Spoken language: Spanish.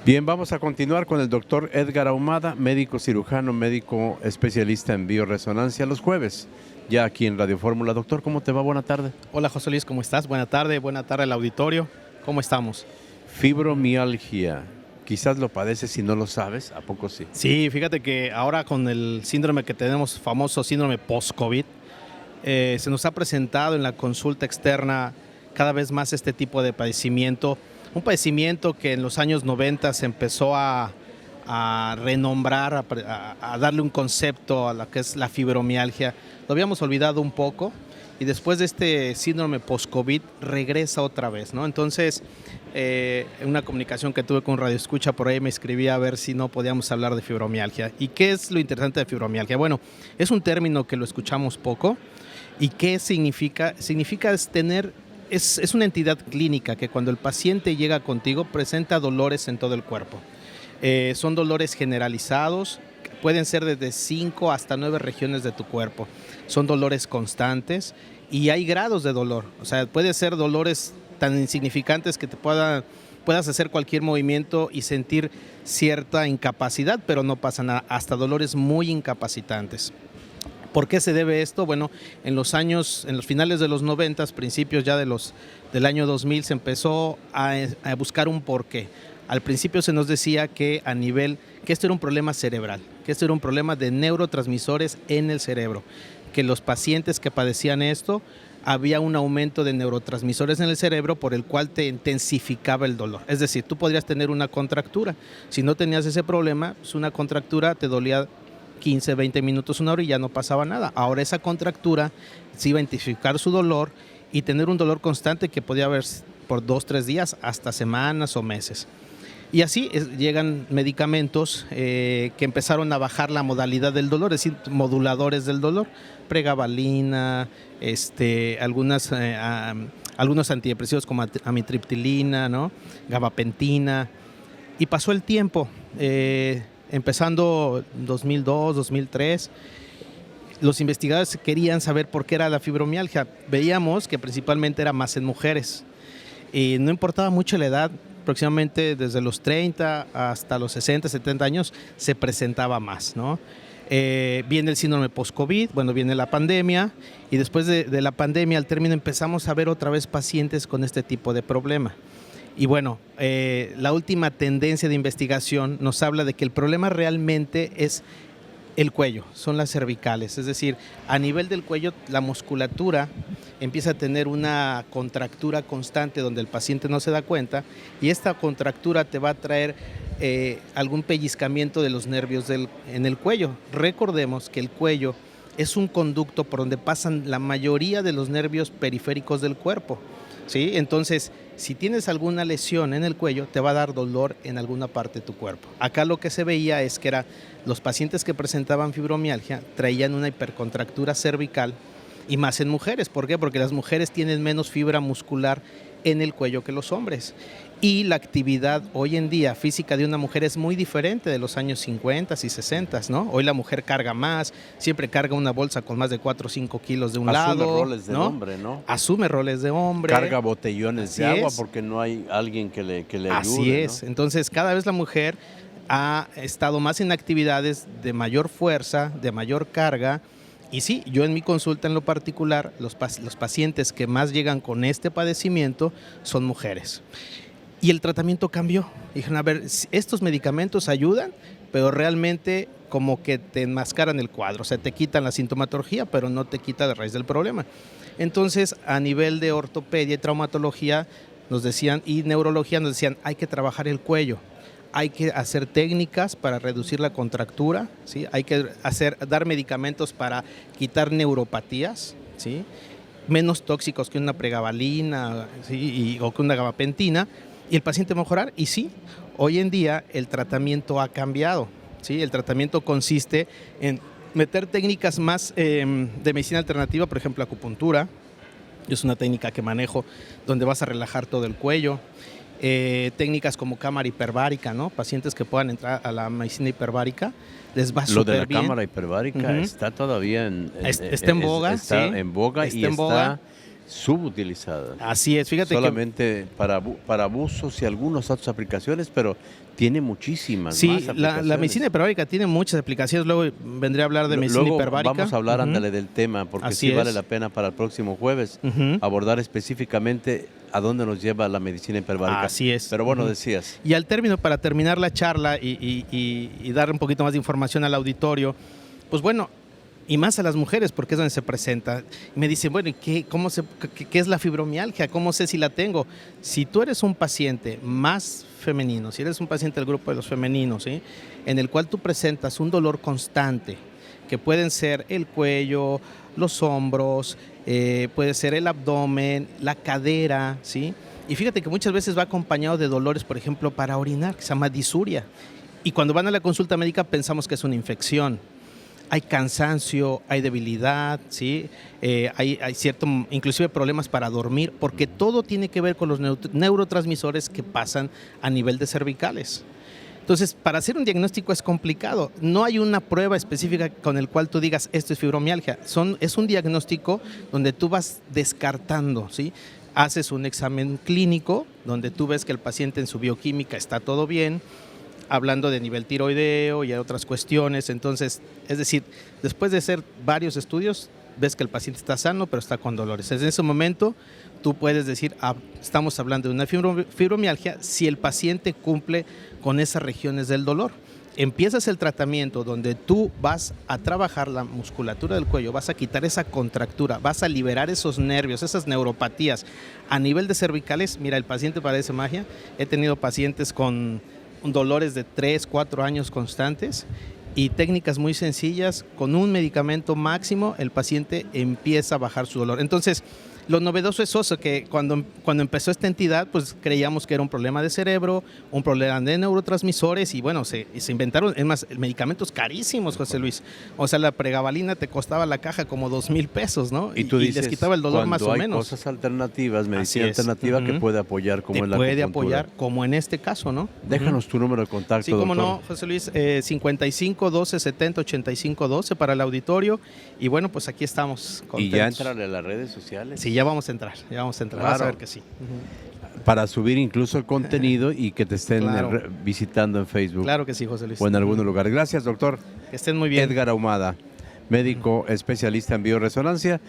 Bien, vamos a continuar con el doctor Edgar Ahumada, médico cirujano, médico especialista en bioresonancia los jueves, ya aquí en Radio Fórmula. Doctor, ¿cómo te va? Buena tarde. Hola José Luis, ¿cómo estás? Buena tarde al auditorio. ¿Cómo estamos? Fibromialgia. Quizás lo padeces si no lo sabes, ¿a poco sí? Sí, fíjate que ahora con el síndrome que tenemos, famoso síndrome post-COVID, se nos ha presentado en la consulta externa cada vez más este tipo de padecimiento. Un padecimiento que en los años 90 se empezó a renombrar, a darle un concepto a lo que es la fibromialgia. Lo habíamos olvidado un poco y después de este síndrome post-COVID regresa otra vez, ¿no? Entonces, en una comunicación que tuve con un radioescucha por ahí me escribí a ver si no podíamos hablar de fibromialgia. ¿Y qué es lo interesante de fibromialgia? Bueno, es un término que lo escuchamos poco. ¿Y qué significa? Significa es una entidad clínica que cuando el paciente llega contigo presenta dolores en todo el cuerpo. Son dolores generalizados, pueden ser desde 5 hasta 9 regiones de tu cuerpo. Son dolores constantes y hay grados de dolor. O sea, puede ser dolores tan insignificantes que puedas hacer cualquier movimiento y sentir cierta incapacidad, pero no pasa nada, hasta dolores muy incapacitantes. ¿Por qué se debe esto? Bueno, en los finales de los 90, principios ya del año 2000, se empezó a buscar un porqué. Al principio se nos decía que esto era un problema cerebral, que esto era un problema de neurotransmisores en el cerebro, que los pacientes que padecían esto, había un aumento de neurotransmisores en el cerebro por el cual te intensificaba el dolor. Es decir, tú podrías tener una contractura. Si no tenías ese problema, pues una contractura te dolía 15, 20 minutos, una hora y ya no pasaba nada. Ahora esa contractura se iba a intensificar su dolor y tener un dolor constante que podía haber por 2, 3 días hasta semanas o meses. Y así llegan medicamentos que empezaron a bajar la modalidad del dolor, es decir, moduladores del dolor, pregabalina, algunos antidepresivos como amitriptilina, ¿no? Gabapentina. Y pasó el tiempo, empezando 2002, 2003, los investigadores querían saber por qué era la fibromialgia. Veíamos que principalmente era más en mujeres y no importaba mucho la edad, aproximadamente desde los 30 hasta los 60, 70 años se presentaba más, ¿no? Viene el síndrome post-COVID, bueno, viene la pandemia y después de la pandemia, al término, empezamos a ver otra vez pacientes con este tipo de problema. Y bueno, la última tendencia de investigación nos habla de que el problema realmente es el cuello, son las cervicales, es decir, a nivel del cuello la musculatura empieza a tener una contractura constante donde el paciente no se da cuenta y esta contractura te va a traer algún pellizcamiento de los nervios en el cuello. Recordemos que el cuello es un conducto por donde pasan la mayoría de los nervios periféricos del cuerpo, ¿sí? Entonces, si tienes alguna lesión en el cuello, te va a dar dolor en alguna parte de tu cuerpo. Acá lo que se veía es que los pacientes que presentaban fibromialgia traían una hipercontractura cervical y más en mujeres. ¿Por qué? Porque las mujeres tienen menos fibra muscular en el cuello que los hombres. Y la actividad hoy en día física de una mujer es muy diferente de los años 50 y 60, ¿no? Hoy la mujer carga más, siempre carga una bolsa con más de 4 o 5 kilos de un lado. Asume roles de hombre, ¿no? Asume roles de hombre. Carga botellones de agua es. Porque no hay alguien que le ayude. Así es. ¿No? Entonces, cada vez la mujer ha estado más en actividades de mayor fuerza, de mayor carga. Y sí, yo en mi consulta en lo particular, los pacientes que más llegan con este padecimiento son mujeres. Y el tratamiento cambió. Dijeron, a ver, estos medicamentos ayudan, pero realmente como que te enmascaran el cuadro. O sea, te quitan la sintomatología, pero no te quita la raíz del problema. Entonces, a nivel de ortopedia y traumatología nos decían, y neurología nos decían, hay que trabajar el cuello. Hay que hacer técnicas para reducir la contractura, ¿sí? Hay que dar medicamentos para quitar neuropatías, ¿sí? Menos tóxicos que una pregabalina, ¿sí? o que una gabapentina, y el paciente mejorar. Y sí, hoy en día el tratamiento ha cambiado, ¿sí? El tratamiento consiste en meter técnicas más de medicina alternativa, por ejemplo, acupuntura. Es una técnica que manejo donde vas a relajar todo el cuello. Técnicas como cámara hiperbárica, ¿no? Pacientes que puedan entrar a la medicina hiperbárica, les va súper bien. Lo de la cámara hiperbárica está todavía está en boga, está sí. en boga está y en boga. está subutilizada. Así es, fíjate Solamente para abusos y algunas otras aplicaciones, pero tiene muchísimas sí, más la aplicaciones. medicina hiperbárica tiene muchas aplicaciones. Luego vendré a hablar de medicina Luego hiperbárica. vamos a hablar, ándale, del tema, porque Así sí vale es. la pena para el próximo jueves Ujú. abordar específicamente a dónde nos lleva la medicina hiperbárica. Así es. Pero bueno, Ujú. decías. Y al término, para terminar la charla y dar un poquito más de información al auditorio, pues bueno, y más a las mujeres, porque es donde se presenta. Me dicen, bueno, ¿qué es la fibromialgia? ¿Cómo sé si la tengo? Si tú eres un paciente más femenino, si eres un paciente del grupo de los femeninos, ¿sí?, en el cual tú presentas un dolor constante, que pueden ser el cuello, los hombros, puede ser el abdomen, la cadera, ¿sí? Y fíjate que muchas veces va acompañado de dolores, por ejemplo, para orinar, que se llama disuria. Y cuando van a la consulta médica pensamos que es una infección. Hay cansancio, hay debilidad, ¿sí? Hay cierto, inclusive problemas para dormir, porque todo tiene que ver con los neurotransmisores que pasan a nivel de cervicales. Entonces, para hacer un diagnóstico es complicado. No hay una prueba específica con el cual tú digas, esto es fibromialgia. Es un diagnóstico donde tú vas descartando, ¿sí? Haces un examen clínico donde tú ves que el paciente en su bioquímica está todo bien, hablando de nivel tiroideo y otras cuestiones. Entonces, es decir, después de hacer varios estudios, ves que el paciente está sano, pero está con dolores. En ese momento, tú puedes decir, estamos hablando de una fibromialgia si el paciente cumple con esas regiones del dolor. Empiezas el tratamiento donde tú vas a trabajar la musculatura del cuello, vas a quitar esa contractura, vas a liberar esos nervios, esas neuropatías. A nivel de cervicales, mira, el paciente parece magia. He tenido pacientes con dolores de 3, 4 años constantes y técnicas muy sencillas, con un medicamento máximo, el paciente empieza a bajar su dolor. Entonces, lo novedoso es eso, que cuando empezó esta entidad, pues creíamos que era un problema de cerebro, un problema de neurotransmisores y bueno, se inventaron, es más, medicamentos carísimos, José Luis. O sea, la pregabalina te costaba la caja como 2,000 pesos, ¿no? Y tú dices, les quitaba el dolor más o hay menos. cosas alternativas, medicina Así es. alternativa que puede apoyar, como te en la puede acupuntura. apoyar, como en este caso, ¿no? Déjanos tu número de contacto, Sí, cómo doctor. no, José Luis, 55 12 70 85 12 para el auditorio. Y bueno, pues aquí estamos contentos. Y ya entrarle a las redes sociales. Sí, ya vamos a entrar, Claro. vas a ver que sí. Para subir incluso el contenido y que te estén Claro. visitando en Facebook Claro que sí, José Luis. o en algún lugar. Gracias, doctor. Que estén muy bien. Edgar Ahumada, médico especialista en bioresonancia.